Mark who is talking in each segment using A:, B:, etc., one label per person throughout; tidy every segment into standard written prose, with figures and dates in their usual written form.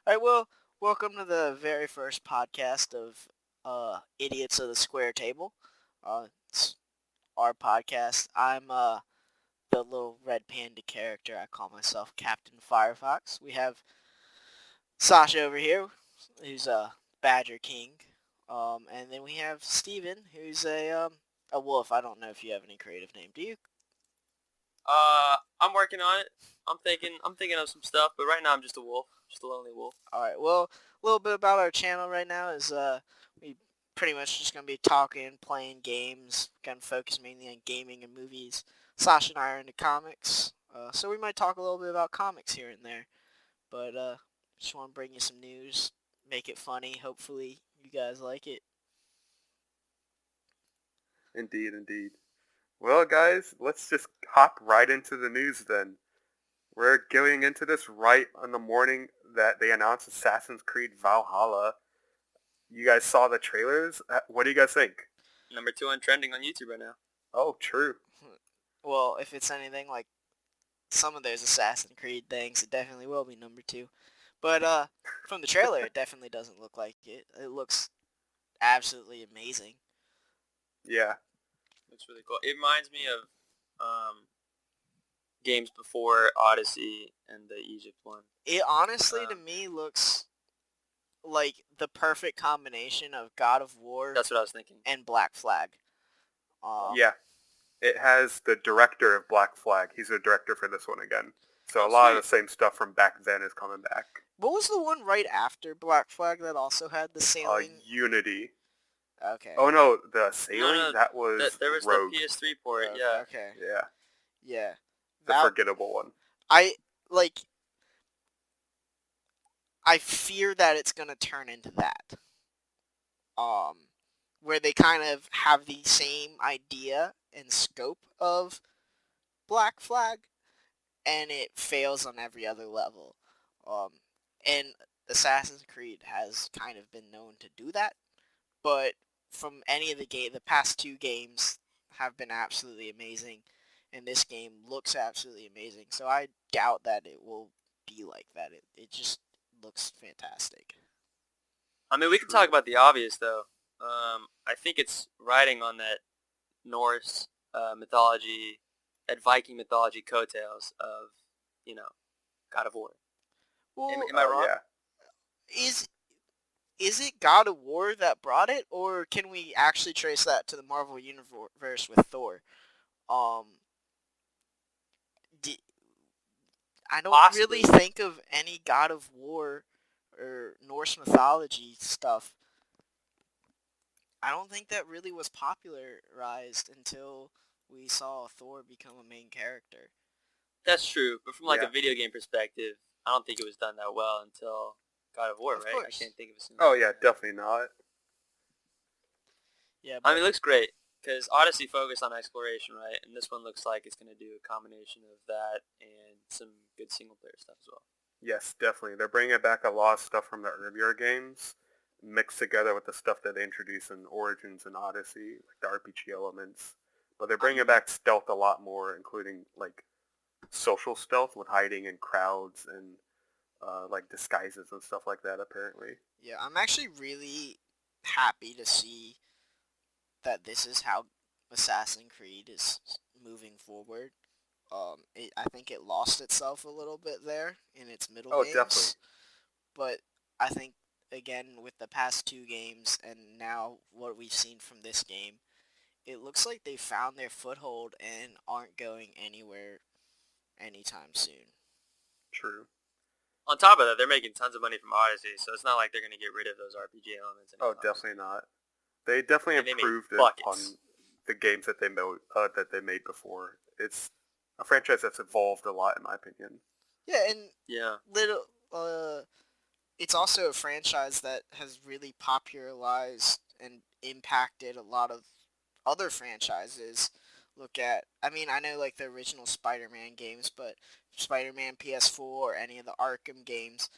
A: All right, well, welcome to the very first podcast of Idiots of the Square Table. It's our podcast. I'm the little red panda character. I call myself Captain Firefox. We have Sasha over here, who's a Badger King. And then we have Steven, who's a wolf. I don't know if you have any creative name. Do you?
B: I'm working on it. I'm thinking of some stuff, but right now I'm just a wolf, just a lonely wolf.
A: All right. Well, a little bit about our channel right now is we pretty much just gonna be talking, playing games, gonna focus mainly on gaming and movies. Sasha and I are into comics, so we might talk a little bit about comics here and there. But just want to bring you some news, make it funny. Hopefully, you guys like it.
C: Indeed, indeed. Well, guys, let's just hop right into the news then. We're going into this right on the morning that they announced Assassin's Creed Valhalla. You guys saw the trailers? What do you guys think?
B: Number 2 on trending on YouTube right now.
C: Oh, true.
A: Well, if it's anything like some of those Assassin's Creed things, it definitely will be number two. But from the trailer, it definitely doesn't look like it. It looks absolutely amazing.
C: Yeah.
B: Looks really cool. It reminds me of games before Odyssey and the Egypt one.
A: It honestly, to me, looks like the perfect combination of God of War
B: That's what I was thinking.
A: and Black Flag.
C: Yeah. It has the director of Black Flag. He's the director for this one again. So
B: Oh,
C: a lot
B: sweet.
C: of the same stuff from back then is coming back.
A: What was the one right after Black Flag that also had the sailing?
C: Unity.
A: Okay.
C: Oh no, the sailing?
B: No,
C: that was
B: there was
C: Rogue.
B: the PS3 port.
A: Rogue,
B: Yeah.
A: Okay.
C: Yeah.
A: Yeah.
C: The
A: That
C: forgettable one.
A: I like. I fear that it's gonna turn into that. Where they kind of have the same idea and scope of Black Flag, and it fails on every other level. Um, and Assassin's Creed has kind of been known to do that, but from any of the past two games have been absolutely amazing, and this game looks absolutely amazing. So I doubt that it will be like that. It just looks fantastic.
B: I mean, we can talk about the obvious though. I think it's riding on that Norse mythology, that Viking mythology coattails of, God of War.
A: Well,
B: Am I wrong?
C: Yeah.
A: is is it God of War that brought it, or can we actually trace that to the Marvel Universe with Thor? Um, d- I don't
B: Possibly.
A: really think of any God of War or Norse mythology stuff. I don't think that really was popularized until we saw Thor become a main character.
B: That's true, but from like
C: Yeah.
B: a video game perspective, I don't think it was done that well until God of War,
A: Of
B: right? I
A: course.
B: can't think of a single.
C: Oh yeah, definitely not.
A: Yeah,
B: I
A: but
B: mean, it looks great because Odyssey focused on exploration, right? And this one looks like it's going to do a combination of that and some good single player stuff as well.
C: Yes, definitely. They're bringing back a lot of stuff from the earlier games, mixed together with the stuff that they introduced in Origins and Odyssey, like the RPG elements. But they're bringing back stealth a lot more, including like social stealth with hiding in crowds and like disguises and stuff like that. Apparently.
A: yeah, I'm actually really happy to see that this is how Assassin's Creed is moving forward. I think it lost itself a little bit there in its middle
C: Oh,
A: games,
C: definitely.
A: but I think again with the past two games and now what we've seen from this game, it looks like they found their foothold and aren't going anywhere anytime soon.
C: True.
B: On top of that, they're making tons of money from Odyssey, so it's not like they're going to get rid of those RPG elements.
C: Oh, definitely not. They definitely
B: And they made
C: improved it on
B: buckets.
C: the games that they made before. It's a franchise that's evolved a lot, in my opinion.
A: Yeah, and
B: Yeah.
A: little it's also a franchise that has really popularized and impacted a lot of other franchises. Look at, I mean, I know like the original Spider-Man games, but Spider-Man PS4 or any of the Arkham games,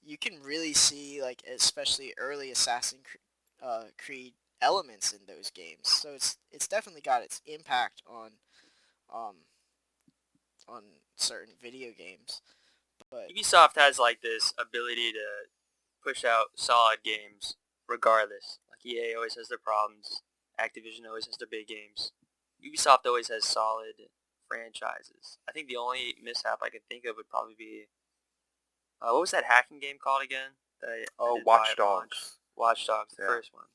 A: you can really see like especially early Creed elements in those games. So it's definitely got its impact um on certain video games. But
B: Ubisoft has like this ability to push out solid games regardless. Like EA always has their problems. Activision always has their big games. Ubisoft always has solid franchises. I think the only mishap I could think of would probably be what was that hacking game called again? That I did buy
C: Watch
B: at launch.
C: Dogs.
B: Watch Dogs, the
C: Yeah.
B: first one.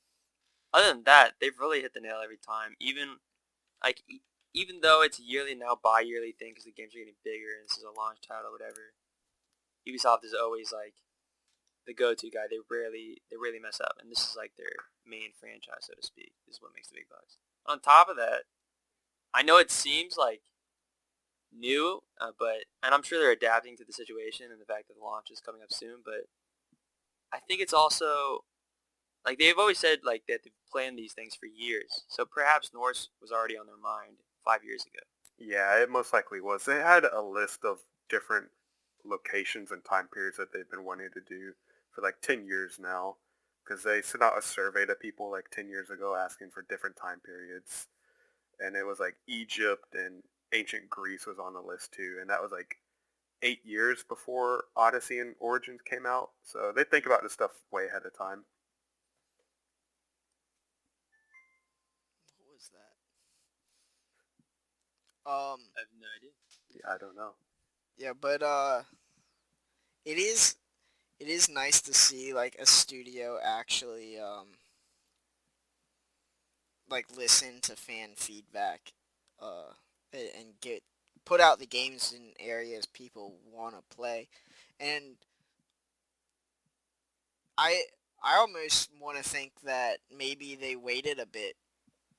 B: Other than that, they've really hit the nail every time. Even though it's yearly now, bi-yearly thing because the games are getting bigger and this is a launch title, whatever. Ubisoft is always like the go-to guy. They rarely mess up, and this is like their main franchise, so to speak. This is what makes the big bucks. On top of that, I know it seems like new, and I'm sure they're adapting to the situation and the fact that the launch is coming up soon. But I think it's also like they've always said like that they've planned these things for years. So perhaps Norse was already on their mind 5 years ago.
C: Yeah, it most likely was. They had a list of different locations and time periods that they've been wanting to do for like 10 years now, because they sent out a survey to people like 10 years ago asking for different time periods, and it was like Egypt and ancient Greece was on the list too, and that was like 8 years before Odyssey and Origins came out, so they think about this stuff way ahead of time.
A: what was that?
B: I have no idea.
C: Yeah, I don't know.
A: Yeah, but it is nice to see like a studio actually like listen to fan feedback, and get put out the games in areas people want to play, and I I almost want to think that maybe they waited a bit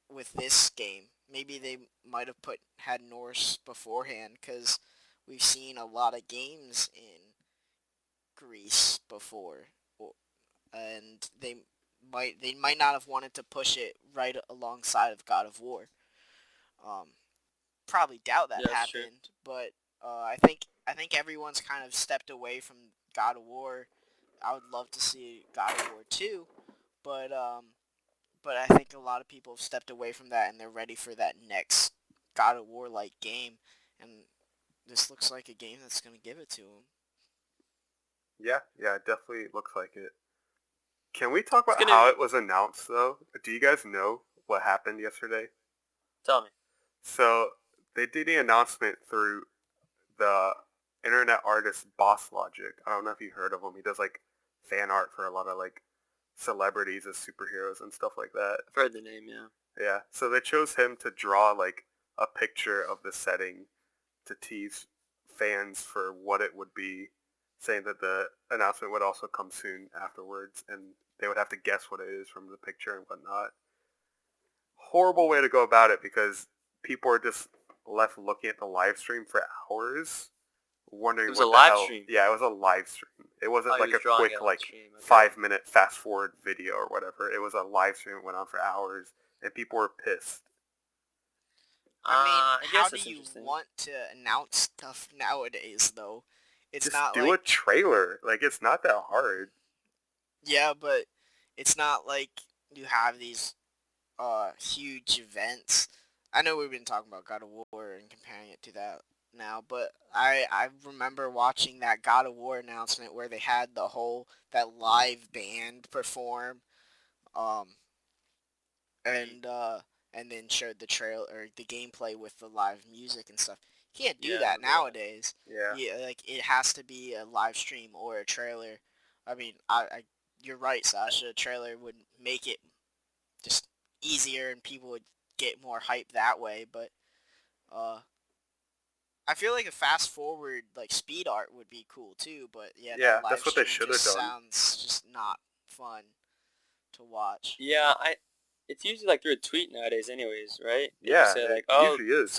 A: with this game. Maybe they might have had Norse beforehand because we've seen a lot of games in Greece before, and they might not have wanted to push it right alongside of God of War. Um, Probably doubt that
B: Yeah, that's true.
A: happened, but I think everyone's kind of stepped away from God of War. I would love to see God of War 2, but I think a lot of people have stepped away from that and they're ready for that next God of War like game, and this looks like a game that's gonna give it to them.
C: Yeah, it definitely looks like it. Can we talk
B: It's
C: about
B: gonna
C: how it was announced, though? Do you guys know what happened yesterday?
B: tell me.
C: So, they did the announcement through the internet artist Boss Logic. I don't know if you heard of him. He does, like, fan art for a lot of, like, celebrities as superheroes and stuff like that.
B: I've heard the name, yeah.
C: Yeah, so they chose him to draw, like, a picture of the setting to tease fans for what it would be, saying that the announcement would also come soon afterwards, and they would have to guess what it is from the picture and whatnot. Horrible way to go about it, because people are just left looking at the live stream for hours, wondering
B: It was
C: what
B: a
C: the
B: live
C: hell.
B: stream.
C: Yeah, it was a live stream. It wasn't
B: Oh,
C: like
B: he was
C: a
B: drawing
C: quick
B: it on
C: like
B: stream. Okay.
C: 5-minute fast forward video or whatever. It was a live stream that went on for hours, and people were pissed.
A: I mean,
B: I
A: how
B: guess
A: do
B: that's
A: you
B: interesting.
A: want to announce stuff nowadays, though? It's
C: Just
A: not
C: do
A: like
C: a trailer. Like, it's not that hard.
A: yeah, but it's not like you have these huge events. I know we've been talking about God of War and comparing it to that now, but I remember watching that God of War announcement where they had that live band perform, um, and then showed the trail or the gameplay with the live music and stuff. You can't do
B: Yeah, I
A: that
B: remember that.
A: nowadays.
C: Yeah.
A: Yeah, like it has to be a live stream or a trailer. I mean, you're right, Sasha. A trailer would make it just easier and people would get more hype that way. But uh, I feel like a fast forward like speed art would be cool too. But yeah,
C: Yeah,
A: that live
C: that's what they
A: stream
C: should have
A: just
C: done.
A: sounds just not fun to watch.
B: Yeah, it's usually like through a tweet nowadays, anyways, right? They just
C: Yeah,
B: say
C: it
B: like, "Oh,
C: usually is.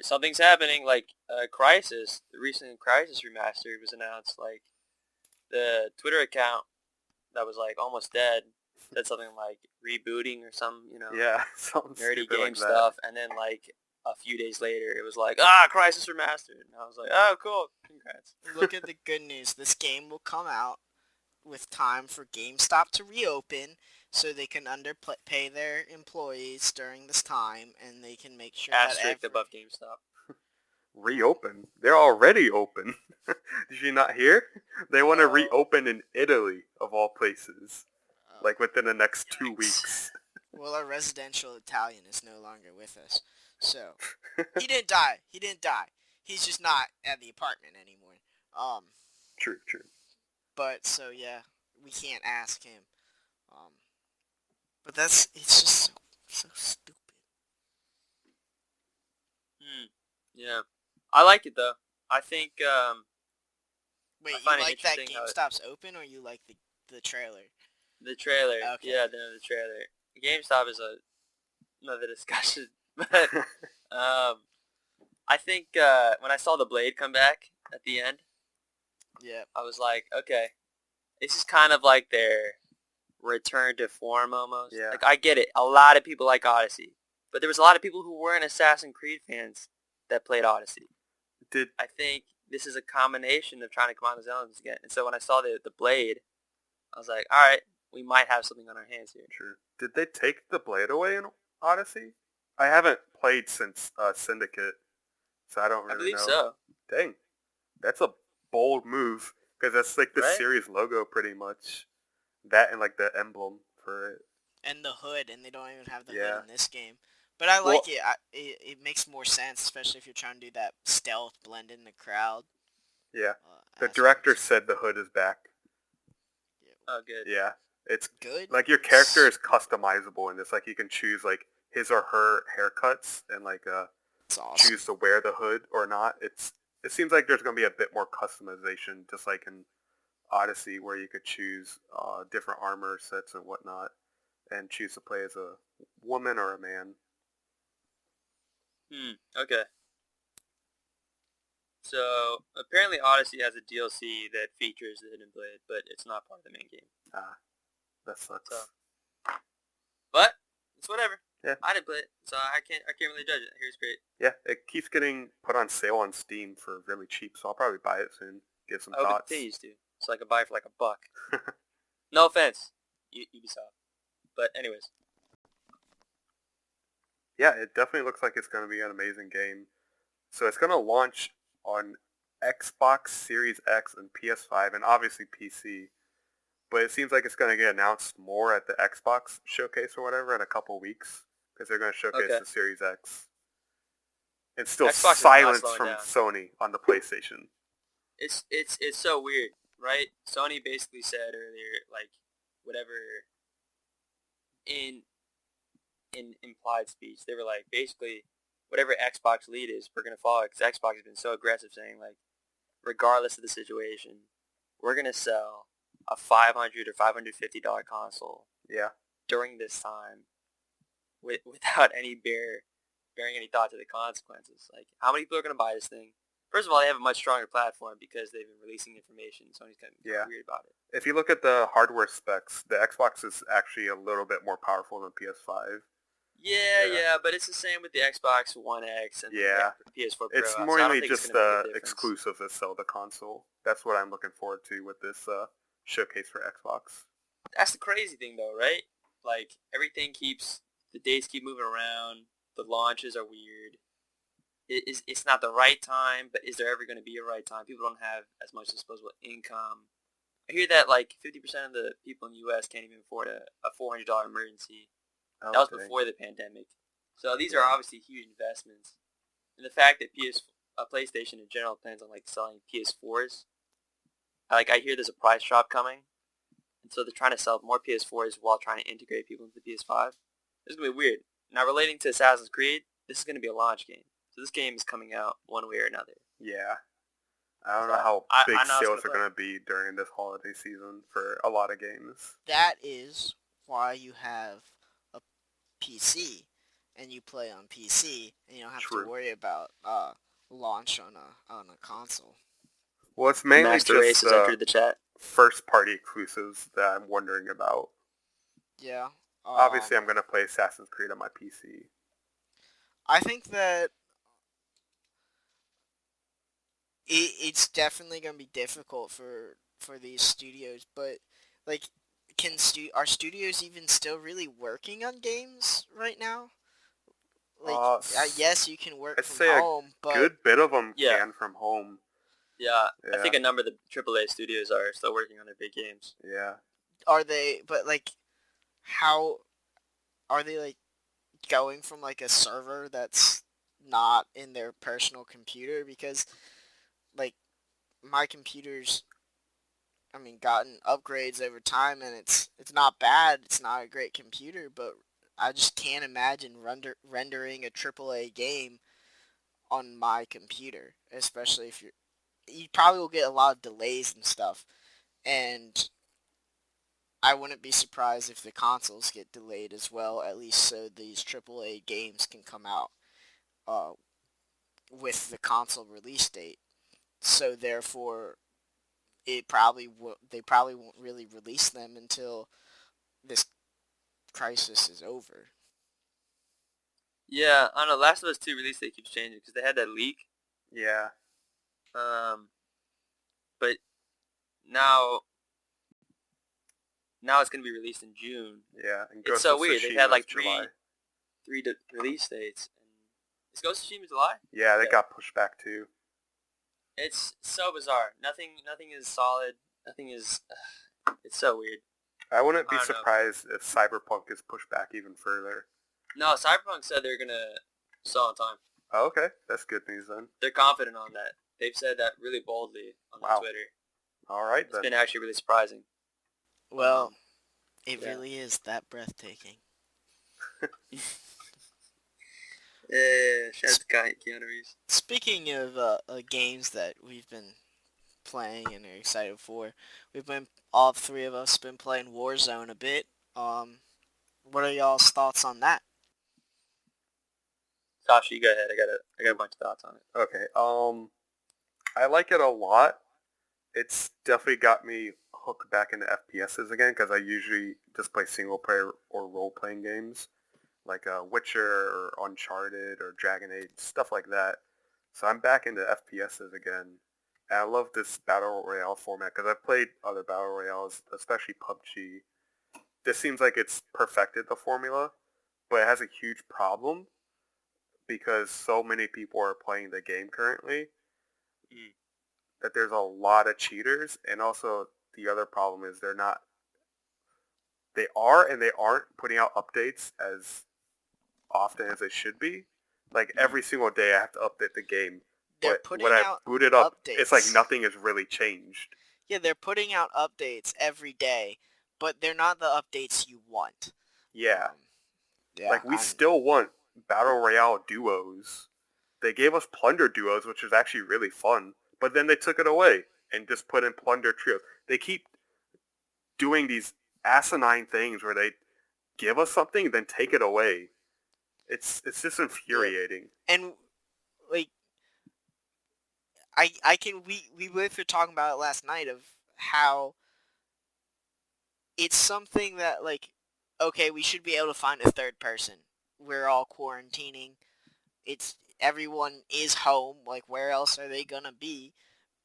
B: something's happening." Like Crisis, the recent Crisis remastered was announced. Like the Twitter account that was like almost dead said something like rebooting or some
C: Yeah, something
B: nerdy
C: stupid
B: game
C: like that.
B: stuff, and then like a few days later, it was like Crisis remastered, and I was like, "Oh, cool, congrats."
A: Look at the good news. This game will come out with time for GameStop to reopen so they can underpay their employees during this time and they can make sure that
B: Asterisk above GameStop.
C: reopen. They're already open. Did you not hear? They want to
A: No.
C: reopen in Italy, of all places,
A: Oh,
C: like within the next 2
B: Yikes.
C: weeks.
A: well, our residential Italian is no longer with us, so he didn't die. He didn't die. He's just not at the apartment anymore. Um,
C: True, true.
A: but so yeah, we can't ask him. Um, but it's just so stupid.
B: Yeah. I like it though. I think
A: Wait,
B: I
A: you
B: find it
A: like that
B: interesting how
A: GameStop's open, or you like the trailer?
B: the trailer.
A: Okay.
B: Yeah, the trailer. GameStop is another discussion, but I think when I saw the blade come back at the end,
A: Yeah.
B: I was like, okay, this is kind of like their return to form almost.
C: Yeah.
B: Like I get it. A lot of people like Odyssey, but there was a lot of people who weren't Assassin's Creed fans that played Odyssey.
C: Did
B: I think this is a combination of trying to come out of the elements again. And so when I saw the blade, I was like, all right, we might have something on our hands here.
C: True. Did they take the blade away in Odyssey? I haven't played since Syndicate, so I don't
B: I
C: really
B: believe
C: know.
B: so.
C: Dang, that's a bold move because that's like the
B: Right?
C: series logo pretty much. That and like the emblem for it.
A: And the hood, and they don't even have the
C: Yeah.
A: hood in this game. But I
C: Well,
A: like it. It makes more sense, especially if you're trying to do that stealth blend in the crowd.
C: yeah. The
A: Aspect.
C: director said the hood is back.
B: Oh, good.
C: Yeah, it's
A: Good.
C: like your character is customizable in this. Like you can choose like his or her haircuts and like
A: It's awesome.
C: choose to wear the hood or not. It seems like there's gonna be a bit more customization, just like in Odyssey, where you could choose different armor sets and whatnot, and choose to play as a woman or a man.
B: Okay. So apparently Odyssey has a DLC that features the hidden blade, but it's not part of the main game.
C: That sucks.
B: So, but it's whatever.
C: Yeah.
B: I didn't play it, so I can't really judge it. I hear it's great.
C: Yeah, it keeps getting put on sale on Steam for really cheap, so I'll probably buy it soon. Give some
B: I hope it
C: thoughts.
B: continues to, so I can buy it for like $1. No offense, Ubisoft. But anyways,
C: Yeah, it definitely looks like it's going to be an amazing game. So it's going to launch on Xbox Series X and PS5 and obviously PC. But it seems like it's going to get announced more at the Xbox showcase or whatever in a couple weeks because they're going to showcase
B: Okay.
C: the Series X. It's still
B: Xbox is not
C: silence
B: slowing
C: from
B: down.
C: Sony on the PlayStation.
B: it's so weird, right? Sony basically said earlier, like, whatever in implied speech, they were like, basically, whatever Xbox lead is, we're gonna follow it because Xbox has been so aggressive, saying like, regardless of the situation, we're gonna sell a $500 or $550 console
C: Yeah.
B: during this time, without any bearing any thought to the consequences. Like, how many people are gonna buy this thing? First of all, they have a much stronger platform because they've been releasing information. Sony's kind of weird about it.
C: If you look at the hardware specs, the Xbox is actually a little bit more powerful than PS5.
B: Yeah, but it's the same with the Xbox One X and
C: Yeah.
B: the PS4 Pro.
C: It's
B: so I
C: more
B: don't
C: mainly
B: think it's
C: just
B: gonna make a
C: the
B: difference.
C: exclusives that sell the console. That's what I'm looking forward to with this showcase for Xbox.
B: That's the crazy thing, though, right? Like, the dates keep moving around. The launches are weird. It's not the right time, but is there ever going to be a right time? People don't have as much disposable income. I hear that like 50% of the people in the U.S. can't even afford a $400 emergency.
C: Oh,
B: That was
C: dang.
B: before the pandemic. So these are obviously huge investments. And the fact that PlayStation in general plans on like selling PS4s, I hear there's a price drop coming, and so they're trying to sell more PS4s while trying to integrate people into the PS5. This is gonna be weird. Now relating to Assassin's Creed, this is gonna be a launch game. So this game is coming out one way or another.
C: Yeah. I don't know
B: So,
C: how big
B: I know it's
C: sales are
B: gonna
C: going to be during this holiday season for a lot of games.
A: That is why you have a PC, and you play on PC, and you don't have
C: True.
A: to worry about launch on a console.
C: Well, it's mainly
B: Master Race
C: just
B: has entered the chat.
C: first-party exclusives that I'm wondering about.
A: Yeah.
C: Obviously, I'm going to play Assassin's Creed on my PC.
A: I think that it's definitely going to be difficult for these studios, but like, are studios even still really working on games right now? like, yes, you can work
C: I'd
A: from
C: say a
A: home, but
C: good bit of them
B: Yeah.
C: can from home.
B: Yeah, I
C: Yeah.
B: think a number of the AAA studios are still working on their big games.
C: Yeah.
A: are they? But like, how are they like going from like a server that's not in their personal computer? Because like my computer's, I mean, gotten upgrades over time, and it's not bad. It's not a great computer, but I just can't imagine rendering a AAA game on my computer, especially if you probably will get a lot of delays and stuff. And I wouldn't be surprised if the consoles get delayed as well, at least so these AAA games can come out uh, with the console release date. So therefore, they probably won't really release them until this crisis is over.
B: Yeah, I don't know. Last of Us 2 release date keeps changing because they had that leak.
C: Yeah.
B: But now it's gonna be released in June.
C: Yeah. And
B: It's
C: Ghost
B: so
C: of
B: weird. They've
C: Tsushima
B: had like
C: is July.
B: three release dates. Is Ghost of Tsushima July?
C: Yeah, they
B: Yeah.
C: got pushed back too.
B: It's so bizarre. Nothing is solid. Nothing is. It's so weird.
C: I wouldn't be
B: I don't know.
C: surprised if Cyberpunk is pushed back even further.
B: No, Cyberpunk said they're gonna sell on time.
C: Oh, okay. That's good news then.
B: They're confident on that. They've said that really boldly on their
C: Wow.
B: Twitter.
C: All right
B: It's
C: then.
B: been actually really surprising.
A: Well, it
B: yeah.
A: really is that breathtaking.
B: Yeah, shout out to Keanu Reeves.
A: Speaking of games that we've been playing and are excited for, all three of us been playing Warzone a bit. What are y'all's thoughts on that?
B: Sasha, you go ahead. I got a bunch of thoughts on it.
C: Okay. I like it a lot. It's definitely got me hooked back into FPSs again because I usually just play single player or role playing games like Witcher or Uncharted or Dragon Age, stuff like that. So I'm back into FPSs again. And I love this Battle Royale format because I've played other Battle Royales, especially PUBG. This seems like it's perfected the formula, but it has a huge problem because so many people are playing the game currently that there's a lot of cheaters, and also the other problem is they aren't putting out updates as often as they should be. Like every single day I have to update the game.
A: They're
C: But
A: putting
C: when I
A: out
C: boot it up,
A: updates.
C: it's like nothing has really changed.
A: Yeah, they're putting out updates every day, but they're not the updates you want.
C: Yeah.
A: Yeah,
C: Like we still want Battle Royale duos. They gave us Plunder duos, which is actually really fun, but then they took it away and just put in Plunder trios. They keep doing these asinine things where they give us something then take it away. It's just infuriating.
A: And like I can we both were talking about it last night of how it's something that like okay, we should be able to find a third person. We're all quarantining. It's everyone is home, like where else are they gonna be?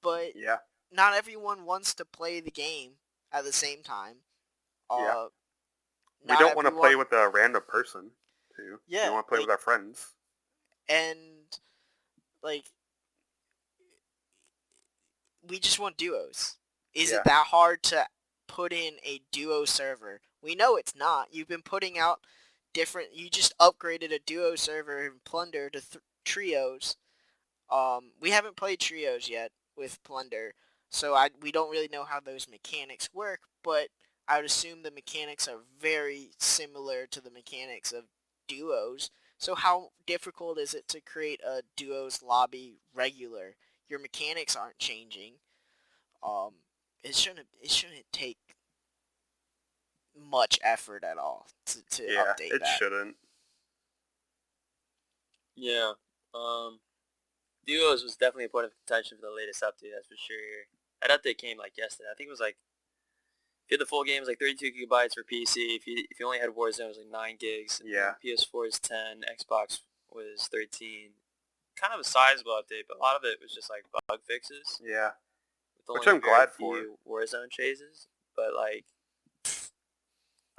A: But
C: Yeah.
A: not everyone wants to play the game at the same time.
C: Yeah. We
A: Not
C: don't want to play
A: everyone-
C: with a random person, too.
A: Yeah,
C: We want to play
A: like-
C: with our friends.
A: and like we just want duos. Is
C: Yeah.
A: it that hard to put in a duo server? We know it's not. You've been putting out different. You just upgraded a duo server in Plunder to trios. We haven't played trios yet with Plunder, so we don't really know how those mechanics work. But I would assume the mechanics are very similar to the mechanics of duos. So how difficult is it to create a duos lobby regular? Your mechanics aren't changing. It shouldn't take much effort at all to
C: Yeah,
A: update
C: it
A: that.
C: shouldn't.
B: Yeah. Duos was definitely a point of contention for the latest update, that's for sure. That update came like yesterday. I think it was like, if you had the full game, it was like 32 gigabytes for PC. If you only had Warzone, it was like 9 gigs.
C: Yeah.
B: PS4 is 10. Xbox was 13. Kind of a sizable update, but a lot of it was just like bug fixes.
C: Yeah.
B: With
C: Which I'm
B: very
C: glad
B: few Warzone chases. But like,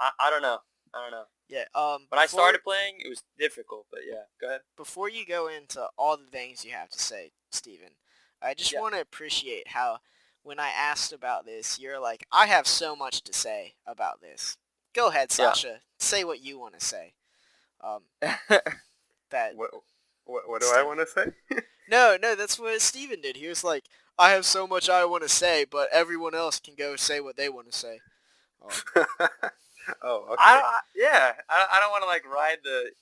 B: I don't know. I don't know.
A: Yeah.
B: When I started playing, it was difficult, but yeah. Go ahead.
A: Before you go into all the things you have to say, Steven, I just
B: Yeah.
A: want to appreciate how when I asked about this, you're like, I have so much to say about this. Go ahead,
B: Yeah.
A: Sasha. Say what you want to say. That
C: What do I want to say?
A: No, that's what Steven did. He was like, I have so much I want to say, but everyone else can go say what they want to say.
C: Oh, okay.
B: I don't want to like ride the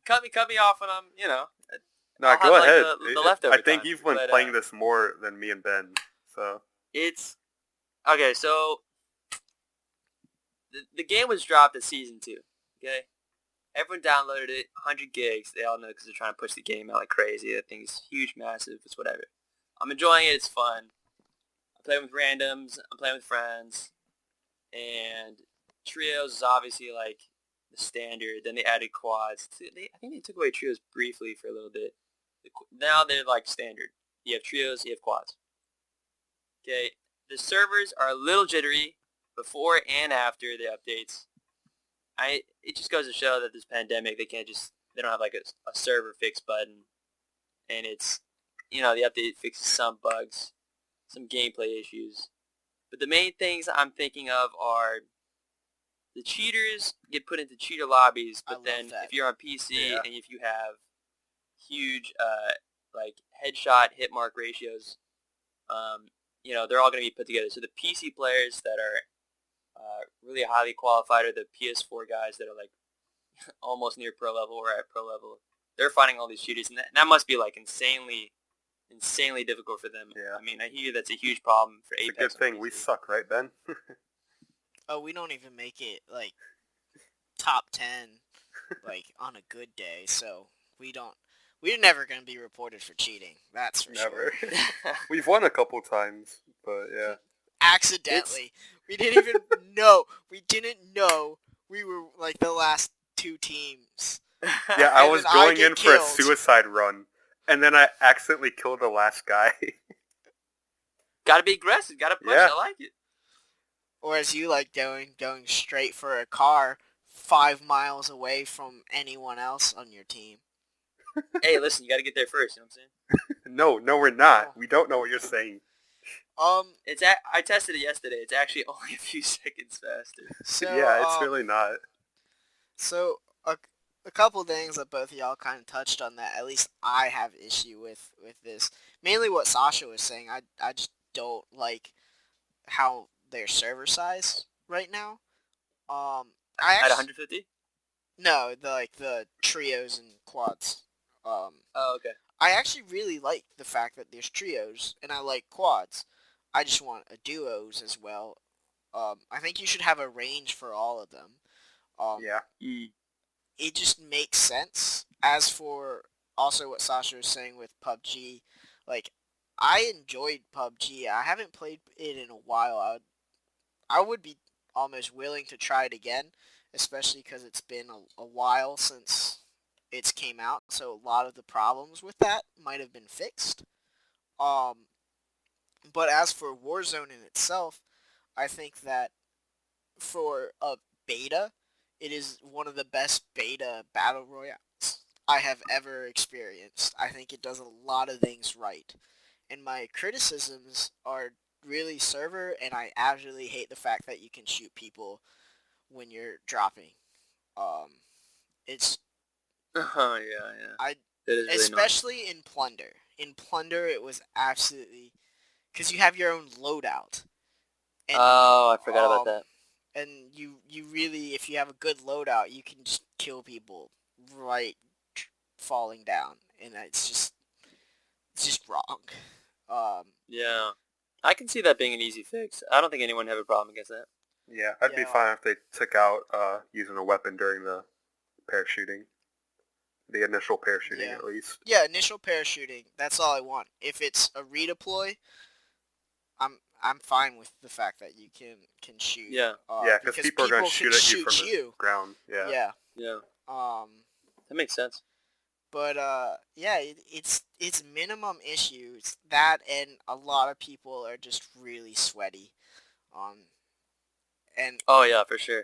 B: cut me off when I'm
C: No,
B: I'll
C: go
B: have,
C: ahead.
B: Like, the leftover
C: I think
B: time,
C: you've been
B: but,
C: playing this more than me and Ben. So
B: it's okay. So the game was dropped at season 2. Okay, everyone downloaded it, 100 gigs. They all know because they're trying to push the game out like crazy. That thing's huge, massive. It's whatever. I'm enjoying it. It's fun. I'm playing with randoms. I'm playing with friends, and trios is obviously like the standard. Then they added quads. I think they took away trios briefly for a little bit. Now they're like standard. You have trios, you have quads. Okay, the servers are a little jittery before and after the updates. It just goes to show that this pandemic, they don't have like a server fix button, and it's, the update fixes some bugs, some gameplay issues. But the main things I'm thinking of are the cheaters get put into cheater lobbies, but then if you're on PC and if you have huge like headshot hit mark ratios, they're all going to be put together. So the PC players that are really highly qualified, or the PS4 guys that are like almost near pro level or at pro level, they're finding all these cheaters, and that must be like insanely difficult for them.
C: Yeah.
B: I mean, I hear that's a huge problem for Apex.
C: It's a good thing we suck, right, Ben?
A: Oh, we don't even make it like top 10 like on a good day, so we're never going to be reported for cheating. That's for
C: Never.
A: sure.
C: We've won a couple times, but yeah.
A: Accidentally. We didn't even know. We didn't know we were like the last 2 teams.
C: Yeah, I
A: And
C: was
A: then
C: going
A: get
C: in for a
A: killed.
C: suicide run, and then I accidentally killed the last guy.
B: Gotta be aggressive. Gotta push.
C: Yeah.
B: I like it.
A: Or as you like going straight for a car 5 miles away from anyone else on your team.
B: Hey, listen, you gotta get there first. You know what I'm saying?
C: No, we're not.
A: Oh.
C: We don't know what you're saying.
B: I tested it yesterday. It's actually only a few seconds faster.
A: So
C: Yeah, it's really not.
A: So a couple things that both of y'all kind of touched on that at least I have issue with this. Mainly what Sasha was saying. I just don't like how their server size right now. I
B: At
A: actually
B: 150?
A: no the trios and quads.
B: Oh, okay.
A: I actually really like the fact that there's trios and I like quads. I just want a duos as well. I think you should have a range for all of them.
C: Yeah.
A: It just makes sense. As for also what Sasha was saying with PUBG, like I enjoyed PUBG. I haven't played it in a while. I would be almost willing to try it again, especially because it's been a while since it's came out. So a lot of the problems with that might have been fixed. But as for Warzone in itself, I think that for a beta, it is one of the best beta battle royales I have ever experienced. I think it does a lot of things right. And my criticisms are really server, and I absolutely hate the fact that you can shoot people when you're dropping. It's
B: Oh, yeah.
A: I
B: That is really annoying.
A: especially in Plunder. In Plunder, it was absolutely because you have your own loadout. And,
B: Oh, I forgot about that.
A: And you really, if you have a good loadout, you can just kill people right falling down, and it's just wrong.
B: Yeah. I can see that being an easy fix. I don't think anyone would have a problem against that.
C: Yeah, I'd be fine if they took out using a weapon during the parachuting. The initial parachuting, at least.
A: Yeah, initial parachuting. That's all I want. If it's a redeploy, I'm fine with the fact that you can shoot.
B: Yeah.
C: Yeah, because people are going to shoot at you from the ground. Yeah.
B: Yeah.
A: That
B: makes sense.
A: But yeah, it's minimum issues that, and a lot of people are just really sweaty. And
B: oh yeah, for sure.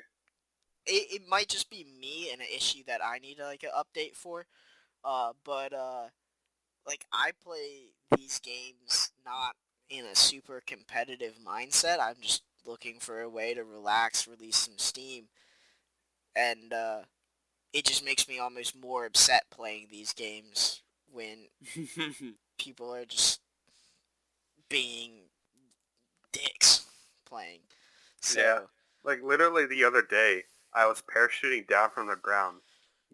A: it might just be me and an issue that I need like an update for. But like I play these games not in a super competitive mindset. I'm just looking for a way to relax, release some steam, and it just makes me almost more upset playing these games when people are just being dicks playing.
C: Yeah.
A: So
C: Like literally the other day, I was parachuting down from the ground.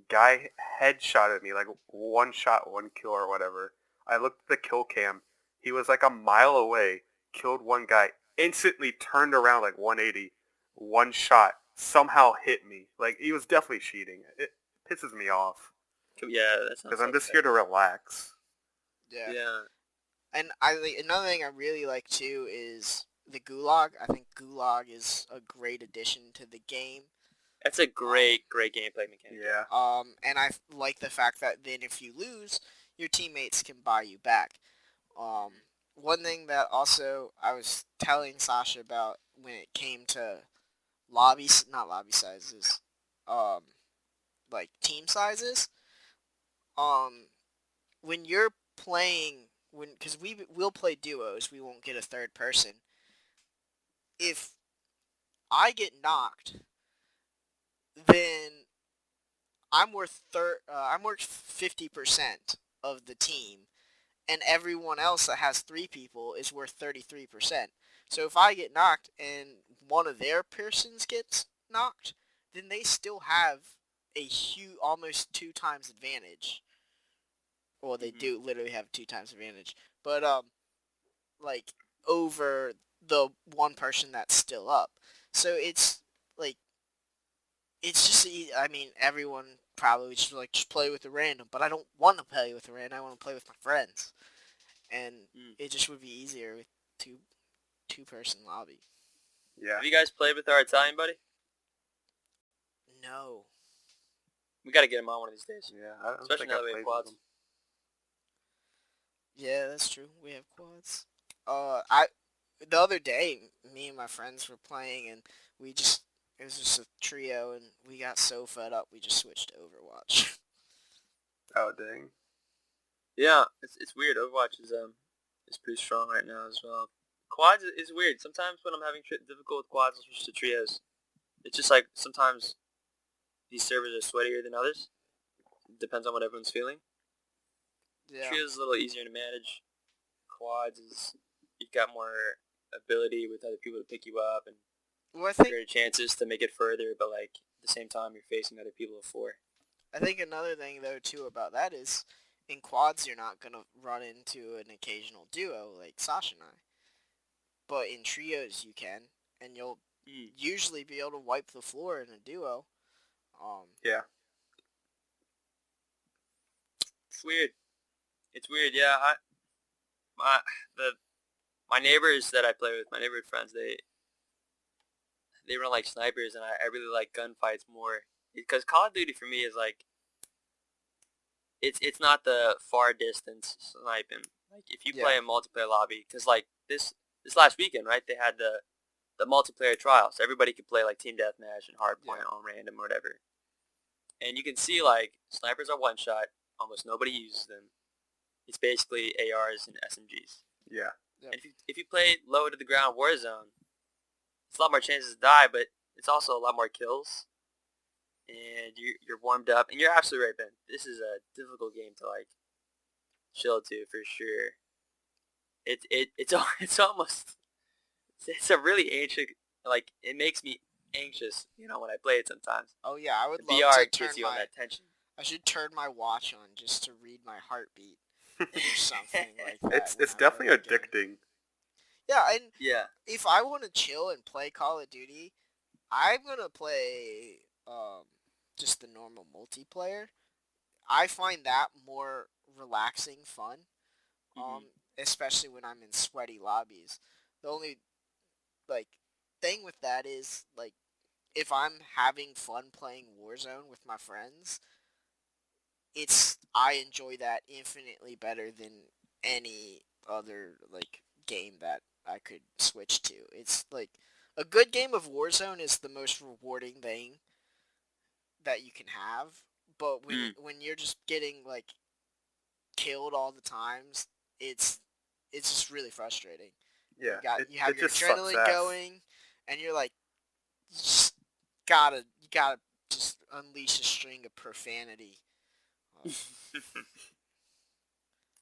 C: Guy headshotted me, like one shot, one kill or whatever. I looked at the kill cam. He was like a mile away, killed one guy, instantly turned around like 180, one shot, somehow hit me. Like he was definitely cheating. It pisses me off
B: Yeah, that sounds
C: because
B: so
C: I'm just here
B: upsetting.
C: to relax.
A: yeah,
B: Yeah,
A: and another thing I really like too is the Gulag. I think Gulag is a great addition to the game.
B: that's a
A: Um,
B: great gameplay mechanic.
C: Yeah.
A: and I like the fact that then if you lose, your teammates can buy you back. Um, one thing that also I was telling Sasha about when it came to lobbies, not lobby sizes, um, like team sizes. Um, when you're playing, because we'll play duos, we won't get a third person. If I get knocked, then I'm worth 50% of the team, and everyone else that has 3 people is worth 33%. So if I get knocked and one of their persons gets knocked, then they still have a huge, almost 2 times advantage. Well, they
B: Hmm.
A: do literally have 2 times advantage, but like over the one person that's still up. So it's like it's just I mean everyone probably just like just play with a random, but I don't want to play with a random. I want to play with my friends, and
B: Mm.
A: it just would be easier with two person lobby.
C: Yeah.
B: Have you guys played with our Italian buddy?
A: No.
B: We got to get him on one of these days,
C: Yeah. I don't
B: especially
C: think
B: now
C: I
B: that we have
C: played with
B: quads.
C: him.
A: Yeah, that's true. We have quads. I the other day, me and my friends were playing, and we just it was just a trio, and we got so fed up, we just switched to Overwatch.
C: Oh dang.
B: Yeah, it's weird. Overwatch is pretty strong right now as well. Quads is weird. Sometimes when I'm having difficult with quads, I'll switch to trios. It's just like sometimes these servers are sweatier than others. It depends on what everyone's feeling.
A: Yeah.
B: Trios is a little easier to manage. Quads is you've got more ability with other people to pick you up and
A: Well, I think
B: greater chances to make it further, but like at the same time you're facing other people of four.
A: I think another thing though too about that is in quads you're not gonna run into an occasional duo like Sasha and I, but in trios you can, and you'll
B: Mm.
A: usually be able to wipe the floor in a duo. Um,
C: Yeah.
B: It's weird. It's weird. Yeah, my the my neighbors that I play with, my neighborhood friends, they run like snipers, and I really like gunfights more because Call of Duty for me is like it's not the far distance sniping. Like if you
A: yeah,
B: play a multiplayer lobby, because like this last weekend, right? They had the multiplayer trials. Everybody could play like team deathmatch and
A: yeah,
B: hardpoint on random or whatever, and you can see like snipers are one shot. Almost nobody uses them. It's basically ARs and SMGs.
C: Yeah.
A: yep.
B: And if you play low to the ground Warzone, it's a lot more chances to die, but it's also a lot more kills. And you're warmed up, and you're absolutely right, Ben. This is a difficult game to like chill to for sure. It's it's almost it's a really ancient like it makes me anxious, when I play it sometimes.
A: Oh yeah, I
B: The
A: would love
B: VR
A: to
B: gets
A: turn
B: you on
A: my.
B: that tension.
A: I should turn my watch on just to read my heartbeat or something like that when
C: It's
A: I play
C: definitely
A: the game.
C: addicting.
A: Yeah, and
B: Yeah.
A: if I want to chill and play Call of Duty, I'm gonna play just the normal multiplayer. I find that more relaxing fun. Um,
B: Mhm.
A: especially when I'm in sweaty lobbies. The only like thing with that is like if I'm having fun playing Warzone with my friends, I enjoy that infinitely better than any other like game that I could switch to. It's like a good game of Warzone is the most rewarding thing. that you can have, but
B: Mm.
A: when you're just getting like killed all the times, it's it's just really frustrating.
C: Yeah,
A: You have
C: it
A: your
C: just sucks
A: adrenaline
C: ass.
A: going, and you're like, you just you gotta just unleash a string of profanity. Um,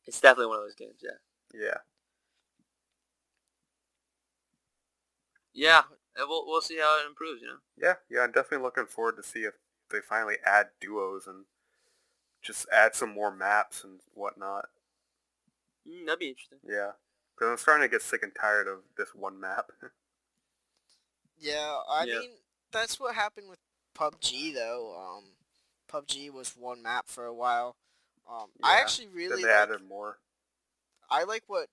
B: It's definitely one of those games. Yeah.
C: Yeah.
B: Yeah.
A: what
B: And we'll see how it improves.
C: Yeah, I'm definitely looking forward to see if they finally add duos and just add some more maps and whatnot.
B: That'd be interesting.
C: Yeah, because I'm starting to get sick and tired of this one map.
A: Yeah, I
B: Yeah.
A: mean that's what happened with PUBG though. PUBG was one map for a while. I
C: Yeah,
A: actually
C: then
A: really
C: they added more.
A: I like what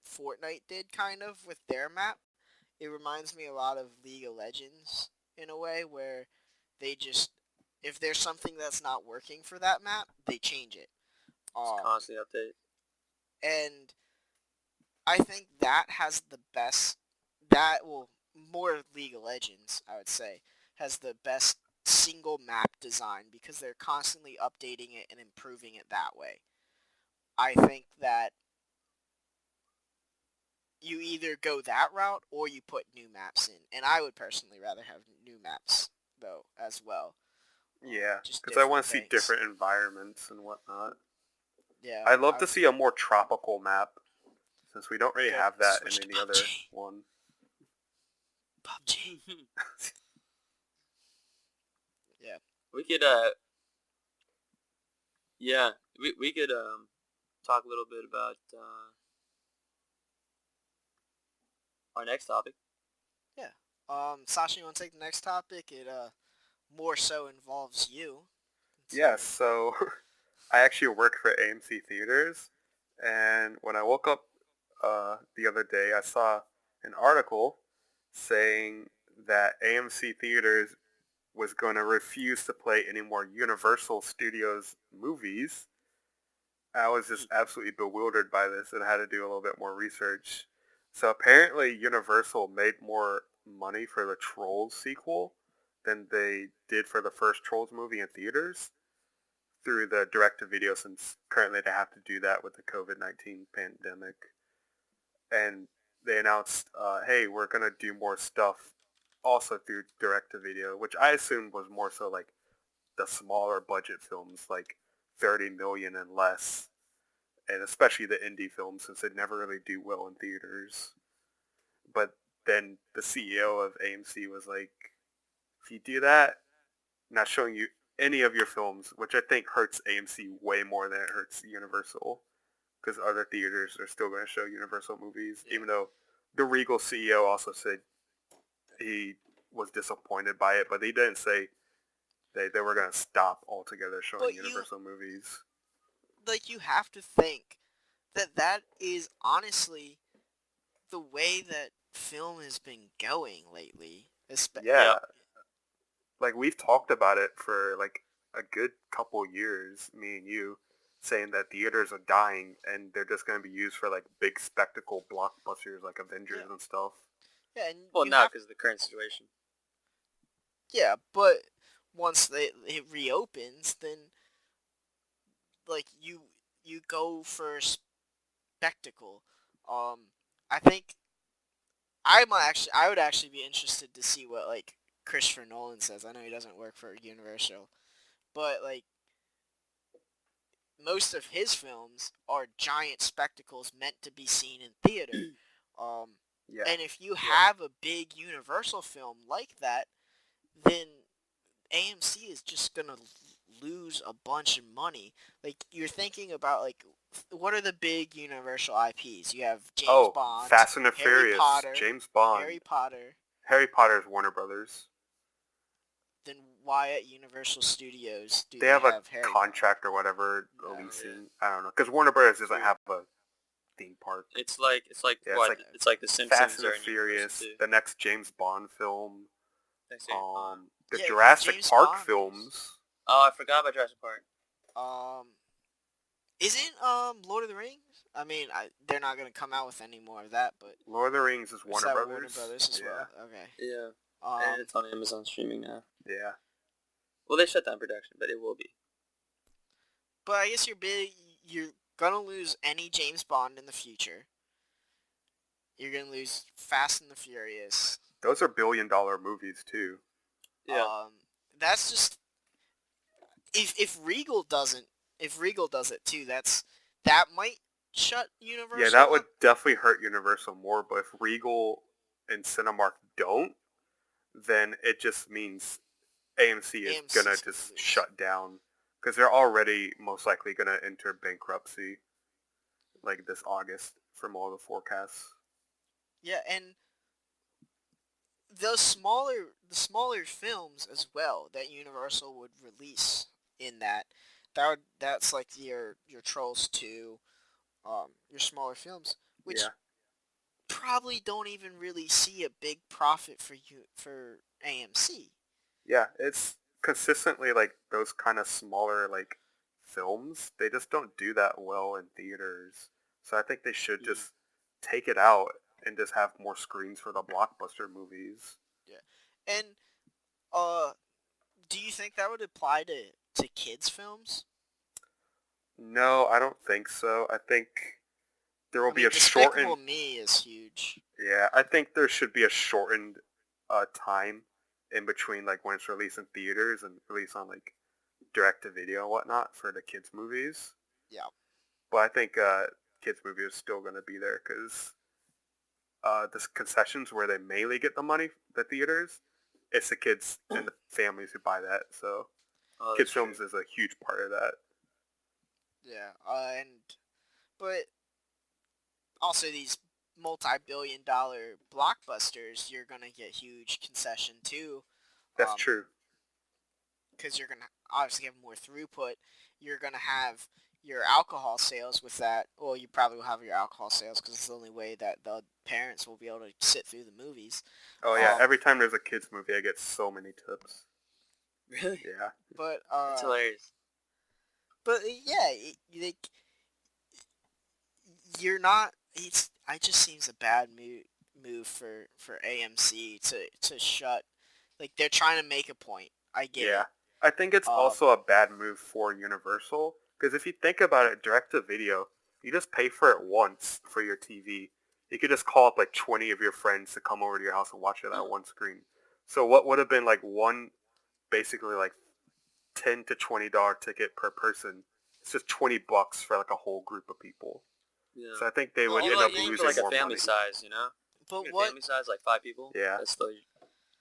A: Fortnite did kind of with their map. It reminds me a lot of League of Legends in a way where they just if there's something that's not working for that map, they change it.
B: Just
A: Um,
B: constantly update.
A: and I think that has the best that well more League of Legends I would say has the best single map design because they're constantly updating it and improving it that way. I think that you either go that route or you put new maps in. And I would personally rather have new maps though as well.
C: Yeah,
A: Just
C: because I
A: different
C: want to see
A: things.
C: different environments and whatnot.
A: Yeah,
C: I'd love to see a more tropical map, since we don't really
A: go
C: have that in
A: switch to
C: any other
A: PUBG.
C: one.
A: PUBG. Yeah.
B: We could yeah, we could talk a little bit about our next topic.
A: Yeah. Sasha, you want to take the next topic? It more so involves you,
C: Yeah,
A: considering.
C: so I actually work for AMC Theaters, and when I woke up the other day, I saw an article saying that AMC Theaters was going to refuse to play any more Universal Studios movies. I was just absolutely bewildered by this and had to do a little bit more research. So apparently Universal made more money for the Trolls sequel than they did for the first Trolls movie in theaters through the direct-to-video, since currently they have to do that with the COVID-19 pandemic. And they announced, hey, we're going to do more stuff also through direct-to-video, which I assumed was more so like the smaller budget films, like 30 million and less, and especially the indie films, since they never really do well in theaters. But then the CEO of AMC was like, if you do that, not showing you any of your films, which I think hurts AMC way more than it hurts Universal, because other theaters are still going to show Universal movies,
A: Yeah.
C: even though the Regal CEO also said he was disappointed by it, but he didn't say they were going to stop altogether showing
A: But you
C: Universal movies.
A: you have to think that that is honestly the way that film has been going lately.
B: Yep.
C: Yeah, like we've talked about it for like a good couple years, me and you, saying that theaters are dying and they're just going to be used for like big spectacle blockbusters like Avengers
A: Yeah,
C: and stuff.
A: yeah, and
B: Well,
A: you
B: now
A: have
B: because of the current situation.
A: yeah, but once it reopens, then like you go for spectacle. I think I would actually be interested to see what like Christopher Nolan says. I know he doesn't work for Universal, but like most of his films are giant spectacles meant to be seen in theater. Um,
C: Yeah,
A: and if you have a big Universal film like that, then AMC is just gonna lose a bunch of money. Like you're thinking about like what are the big Universal IPs? You have James
C: oh,
A: Bond,
C: Fast and the
A: Harry
C: Furious,
A: Potter,
C: James Bond.
A: Harry Potter.
C: Harry Potter's Warner Brothers.
A: Then why at Universal Studios do
C: They
A: they
C: have a
A: have Harry Potter?
C: contract or whatever,
A: Oh,
C: leasing. I don't know, because Warner Brothers doesn't
B: Weird.
C: have a theme park.
B: It's like
C: Yeah, it's
B: what?
C: like
B: It's like the
C: Fast
B: Simpsons
C: and the
B: are in Universal
C: Furious,
B: too.
C: the next James Bond film,
B: Next James Bond.
C: the
A: yeah, because
C: Jurassic
A: James
C: Park
A: Bond
C: films.
B: Oh, I forgot about Jurassic Park.
A: isn't Lord of the Rings? I mean, they're not gonna come out with any more of that, but
C: Lord of the Rings is
A: or is
C: Warner
A: that
C: Brothers.
A: Warner Brothers as
C: Yeah,
A: well? Okay.
B: Yeah. And
A: Um,
B: it's on Amazon streaming now.
C: yeah.
B: Well, they shut down production, but it will be.
A: But I guess you're gonna lose any James Bond in the future. You're gonna lose Fast and the Furious.
C: Those are billion-dollar movies too.
B: Yeah.
A: That's just if Regal doesn't if Regal does it too. That might shut Universal
C: Yeah, that would
A: up.
C: definitely hurt Universal more. But if Regal and Cinemark don't, then it just means AMC is gonna
A: AMC's gonna
C: just
A: lose.
C: shut down because they're already most likely gonna enter bankruptcy like this August from all the forecasts.
A: Yeah, and the smaller films as well that Universal would release in that's like your Trolls 2, your smaller films, which
C: Yeah,
A: probably don't even really see a big profit for AMC.
C: yeah, it's consistently like those kind of smaller like films. They just don't do that well in theaters. So I think they should just take it out and just have more screens for the blockbuster movies.
A: Yeah, and uh, do you think that would apply to kids films?
C: No, I don't think so. I think there will
A: I
C: be
A: mean,
C: a
A: Despicable
C: shortened.
A: Me is huge.
C: Yeah, I think there should be a shortened time in between like when it's released in theaters and released on like direct to video and whatnot for the kids movies.
A: Yeah,
C: But I think kids movie is still going to be there because the concessions where they mainly get the money, the theaters, it's the kids and the families who buy that. So
B: Oh,
C: kids
B: that's
C: films
B: true.
C: is a huge part of that.
A: yeah, but also these multi-billion-dollar blockbusters, you're gonna get huge concession too,
C: That's true.
A: because you're gonna obviously have more throughput. You're gonna have your alcohol sales with that. Well, you probably will have your alcohol sales because it's the only way that the parents will be able to sit through the movies.
C: Oh yeah,
A: Um,
C: every time there's a kids movie, I get so many tips.
B: Really?
C: Yeah,
A: but
B: That's hilarious.
A: yeah, like you're not. It's. I just seems a bad move for AMC to shut. Like they're trying to make a point. I get
C: yeah.
A: it.
C: I think it's
A: Um,
C: also a bad move for Universal because if you think about it, direct to video, you just pay for it once for your TV. You could just call up like 20 of your friends to come over to your house and watch it at one screen. So what would have been like one, basically like $10 to $20 ticket per person, it's just $20 for like a whole group of people.
B: Yeah.
C: So I think they
A: but
C: would
B: Even
C: end
B: like
C: up
A: think
B: even for
C: losing
B: like a
C: more
B: family
C: money.
B: size, you know?
A: but
B: Even a
A: what
B: family size, like 5 people.
C: Yeah.
B: That's still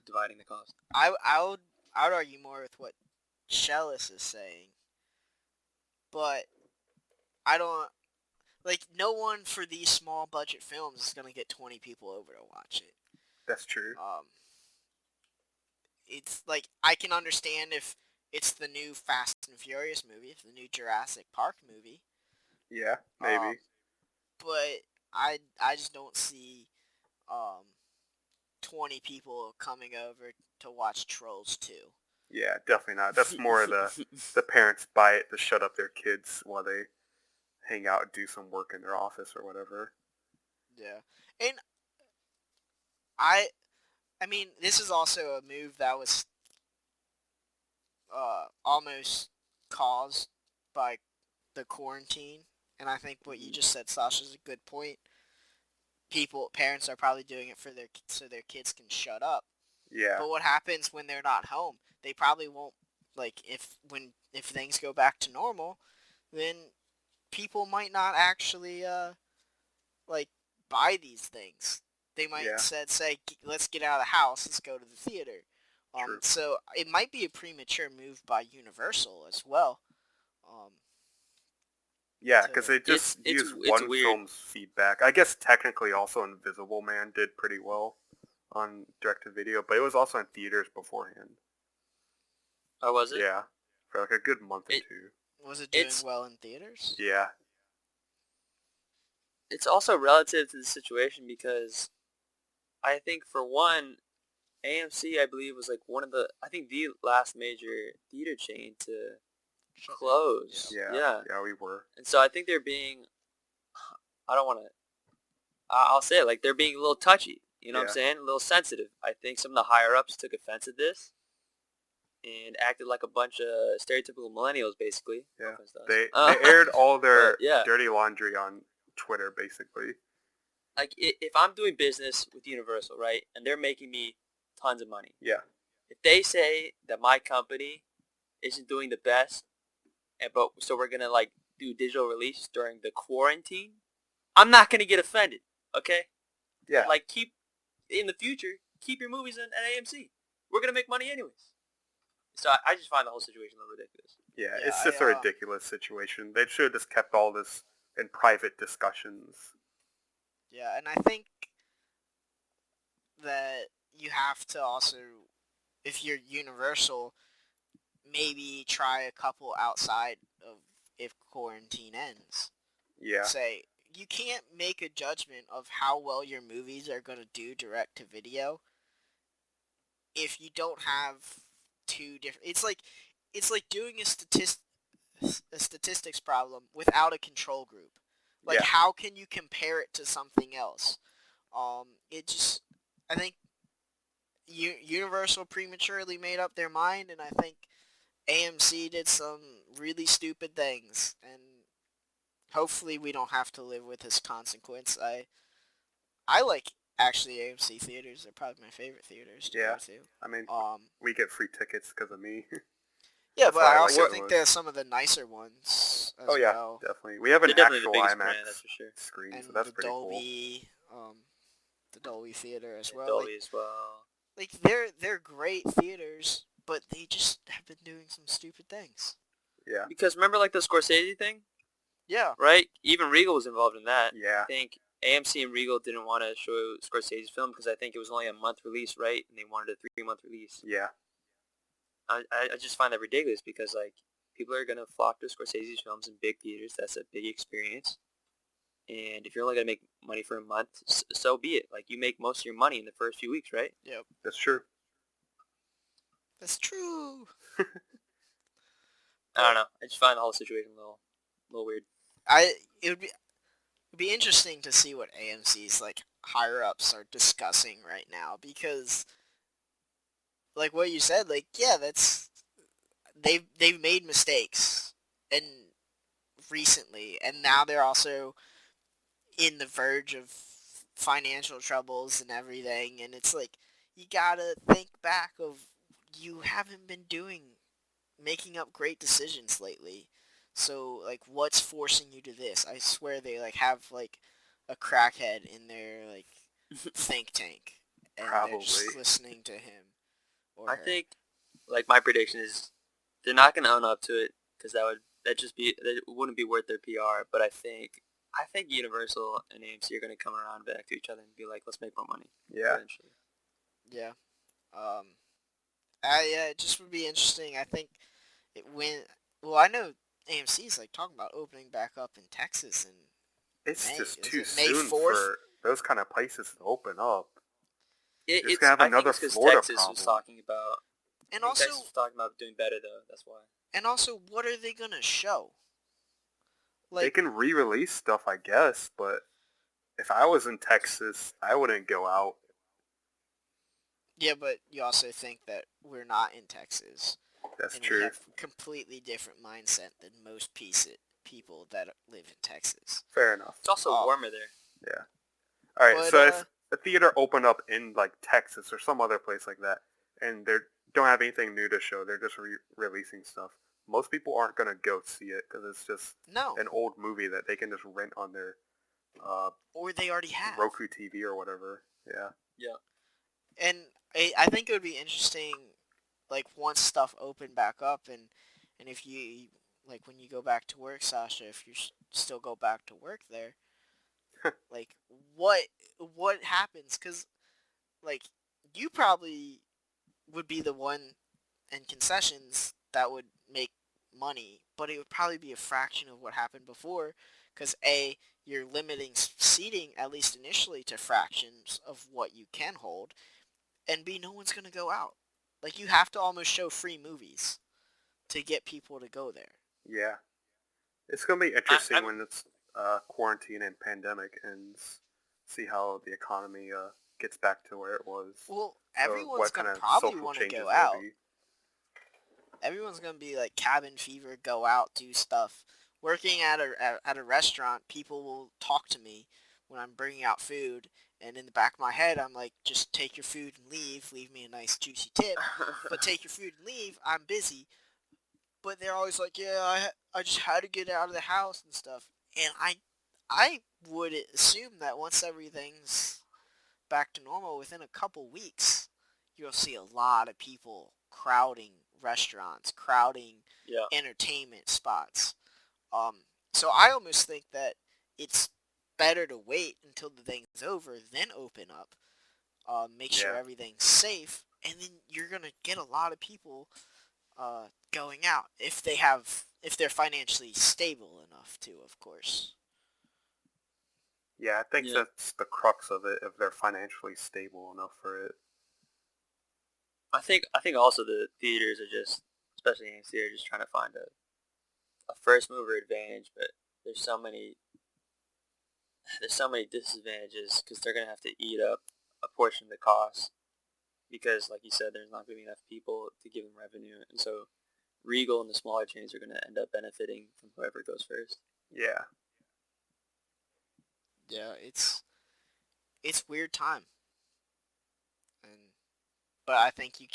B: dividing the cost.
A: I would argue more with what Shellis is saying, but I don't like no one for these small budget films is gonna get 20 people over to watch it.
C: That's true.
A: It's like I can understand if it's the new Fast and Furious movie, if the new Jurassic Park movie,
C: Yeah,
A: um,
C: maybe.
A: but I just don't see um 20 people coming over to watch Trolls 2.
C: Yeah, definitely not. That's more the parents buy it to shut up their kids while they hang out and do some work in their office or whatever.
A: Yeah, and I I mean this is also a move that was almost caused by the quarantine, and I think what you
C: Mhm.
A: just said, Sasha, is a good point. Parents are probably doing it so their kids can shut up.
C: Yeah,
A: But what happens when they're not home? They probably won't like if things go back to normal, then people might not actually like buy these things. They might
C: yeah,
A: instead say, "Let's get out of the house. Let's go to the theater."
C: true.
A: So it might be a premature move by Universal as well. Um,
C: Yeah, because
A: to
C: they just
B: It's
C: use
B: it's
C: one
B: weird.
C: film's feedback. I guess technically also Invisible Man did pretty well on direct-to-video, but it was also in theaters beforehand.
B: Or was it?
C: Yeah, for like a good month or
B: It
C: two.
A: was it doing
B: it's
A: well in theaters?
C: Yeah,
B: it's also relative to the situation because I think for one, AMC I believe was like one of the I think the last major theater chain to
A: Shut down.
B: close.
C: yeah,
B: Yeah.
C: yeah, we were.
B: And so I think they're being I don't want to I'll say it like they're being a little touchy. You know what I'm
C: Yeah,
B: saying? A little sensitive. I think some of the higher ups took offense at this. and acted like a bunch of stereotypical millennials, basically.
C: Yeah,
B: No offense to us.
C: they aired all their
B: But, yeah.
C: dirty laundry on Twitter, basically.
B: Like, if I'm doing business with Universal, right, and they're making me tons of money,
C: Yeah,
B: if they say that my company isn't doing the best, so we're gonna like do digital release during the quarantine, I'm not gonna get offended, okay?
C: yeah,
B: Like, in the future, keep your movies at AMC. We're gonna make money anyways. So I just find the whole situation a little ridiculous.
C: yeah.
A: Yeah,
C: It's just a ridiculous situation. They should have just kept all this in private discussions.
A: yeah, and I think that you have to also, if you're Universal, maybe try a couple outside of if quarantine ends.
C: Yeah,
A: Say, you can't make a judgment of how well your movies are going to do direct to video if you don't have two different. It's like doing a statistics problem without a control group. Like,
C: yeah,
A: how can you compare it to something else? I think Universal prematurely made up their mind, and I think AMC did some really stupid things, and hopefully we don't have to live with this consequence. I like actually AMC theaters. They're probably my favorite theaters to
C: yeah.
A: go to.
C: I mean,
A: Um,
C: we get free tickets because of me.
A: yeah,
C: That's
A: but
C: why
A: I
C: I like
A: also
C: it the
A: think
C: most.
A: they're some of the nicer ones as
C: Oh yeah,
A: well.
C: definitely. We have an
B: They're definitely the
C: actual
B: biggest
C: IMAX
B: brand, that's for sure.
C: screen,
A: And
C: so that's pretty cool.
A: The Dolby theater as
B: And
A: well.
B: Dolby as well.
A: Like they're great theaters, but they just have been doing some stupid things.
C: Yeah,
B: Because remember, like, the Scorsese thing,
A: Yeah,
B: right? Even Regal was involved in that.
C: yeah,
B: I think AMC and Regal didn't want to show Scorsese's film because I think it was only a month release, right? And they wanted a 3-month release.
C: yeah,
B: I just find that ridiculous because, like, people are going to flock to Scorsese's films in big theaters. That's a big experience. And if you're only going to make money for a month, so be it. Like, you make most of your money in the first few weeks, right?
A: yep,
C: that's true.
A: that's true.
B: I don't know. I just find the whole situation a little weird.
A: It'd be interesting to see what AMC's like higher ups are discussing right now, because like what you said, like yeah, they've made mistakes and recently, and now they're also in the verge of financial troubles and everything, and it's like you gotta think back of, you haven't been making up great decisions lately. So like what's forcing you to this? I swear they like have like a crackhead in their like think tank, and they're just
C: Probably.
A: listening to him or
B: I
A: her.
B: think, like, my prediction is they're not going to own up to it because that wouldn't be worth their PR. But I think Universal and AMC are going to come around back to each other and be like, let's make more money.
C: Yeah,
B: Eventually.
A: Yeah. Yeah, it just would be interesting. I think it went. Well, I know AMC's like talking about opening back up in Texas in
C: it's
A: May.
C: just
A: Is
C: too
A: it May
C: soon
A: 4th?
C: for those kind of places to open up. Just
B: It's
C: gonna have
B: I think
C: another
B: it's because
C: Florida
B: Texas was
C: problem.
B: talking about.
A: And
B: I think
A: also,
B: Texas was talking about doing better though. That's why.
A: what are they gonna show?
C: They
A: Like,
C: can re-release stuff, I guess, but if I was in Texas, I wouldn't go out.
A: yeah, but you also think that we're not in Texas,
C: That's
A: and we
C: true.
A: have a completely different mindset than most people that live in Texas.
C: Fair enough.
B: It's also
A: Oh.
B: warmer there.
C: Yeah. All right.
A: But,
C: So if a theater opened up in like Texas or some other place like that, and they don't have anything new to show, they're just releasing stuff. Most people aren't gonna go see it because it's just
A: No,
C: an old movie that they can just rent on their
A: or they already have.
C: Roku TV or whatever. Yeah.
B: Yeah.
A: And I think it would be interesting, like once stuff opened back up, and if you like when you go back to work, Sasha, if you still go back to work there, like what happens? Because like you probably would be the one in concessions that would make money, but it would probably be a fraction of what happened before, because A, you're limiting seating, at least initially, to fractions of what you can hold, and B, no one's going to go out. Like, you have to almost show free movies to get people to go there.
C: Yeah. It's gonna be interesting
B: I'm-
C: when it's quarantine and pandemic ends. See how the economy gets back to where it was.
A: Well,
C: So
A: everyone's
C: what
A: going
C: kind
A: to
C: of
A: probably
C: social
A: want to
C: changes
A: go
C: there'll
A: out.
C: be.
A: everyone's gonna be like cabin fever, go out, do stuff. Working at a restaurant, people will talk to me when I'm bringing out food, and in the back of my head, I'm like, just take your food and leave. Leave me a nice juicy tip, but take your food and leave. I'm busy. But they're always like, yeah, I just had to get out of the house and stuff. And I would assume that once everything's back to normal, within a couple weeks, you'll see a lot of people crowding restaurants, crowding
B: Yeah.
A: entertainment spots. So I almost think that it's better to wait until the thing's over, then open up, make sure
C: Yeah.
A: everything's safe, and then you're gonna get a lot of people going out if they're financially stable enough to, of course.
C: Yeah, I think
B: Yeah.
C: that's the crux of it, if they're financially stable enough for it.
B: I think also the theaters are just, especially AMC, are just trying to find a first mover advantage, but there's so many disadvantages because they're gonna have to eat up a portion of the cost because, like you said, there's not gonna be enough people to give them revenue, and so Regal and the smaller chains are gonna end up benefiting from whoever goes first.
C: Yeah.
A: Yeah, it's weird time, and but I think you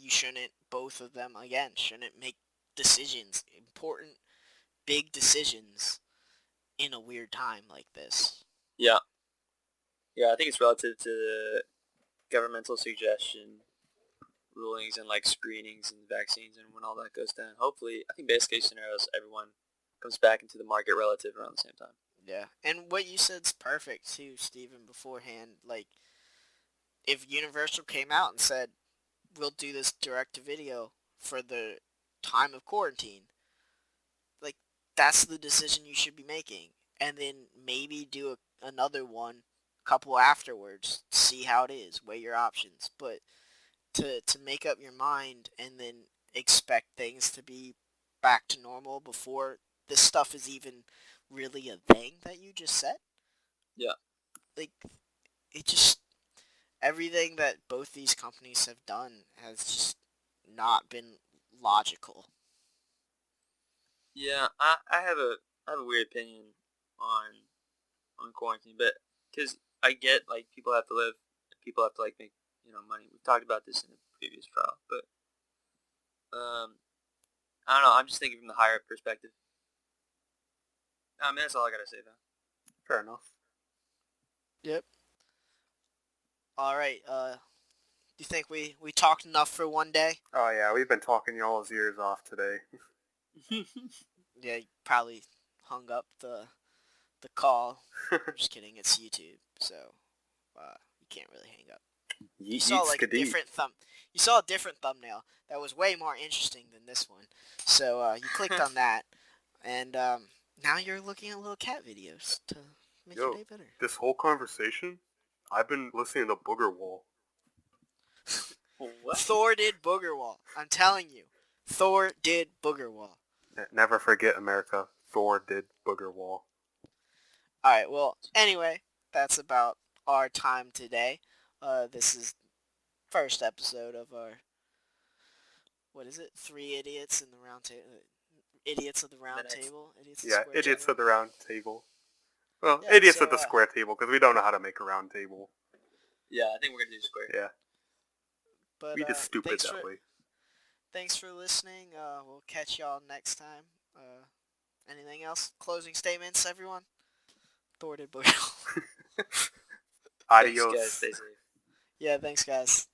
A: shouldn't, both of them again shouldn't make decisions, important big decisions in a weird time like this.
B: Yeah, I think it's relative to the governmental suggestion rulings and like screenings and vaccines and when all that goes down. Hopefully, I think best case scenario is everyone comes back into the market relative around the same time.
A: Yeah, and what you said's perfect too, Steven, beforehand. Like, if Universal came out and said, we'll do this direct to video for the time of quarantine, like, that's the decision you should be making. And then maybe do another one couple afterwards, see how it is, weigh your options. But to make up your mind and then expect things to be back to normal before this stuff is even really a thing that you just said,
B: Yeah.
A: like, it just, everything that both these companies have done has just not been logical.
B: Yeah, I have a weird opinion on quarantine, but because I get like people have to live, people have to like make money. We've talked about this in a previous trial, but I don't know. I'm just thinking from the higher perspective. I mean, that's all I gotta say though.
C: Fair enough.
A: Yep. All right. Do you think we talked enough for one day?
C: Oh yeah, we've been talking y'all's ears off today.
A: Yeah, you probably hung up the call. I'm just kidding. It's YouTube, so you can't really hang up. You
C: Yeet
A: saw
C: yeet
A: like a
C: skadee.
A: different You saw a different thumbnail that was way more interesting than this one. So you clicked on that, and now you're looking at little cat videos to make your
C: Yo,
A: day better.
C: this whole conversation, I've been listening to Booger Wall.
B: What?
A: Thor did Booger Wall. I'm telling you, Thor did Booger Wall.
C: Never forget, America. Thor did Booger Wall.
A: All right. Well, anyway, that's about our time today. This is first episode of our, what is it? Three idiots in the round table. Idiots of the round table. Idiots of the
C: Yeah,
A: square
C: idiots
A: table.
C: at the round table. Well,
A: Yeah,
C: idiots
A: so,
C: at the square table, because we don't know how to make a round table.
B: Yeah, I think we're gonna do square.
C: Yeah,
A: But
C: we just stupid that way.
A: thanks for listening. We'll catch y'all next time. Anything else? Closing statements, everyone? Thor did Booger Wall.
C: Adios.
B: Thanks, guys. Stay safe.
A: Yeah, thanks, guys.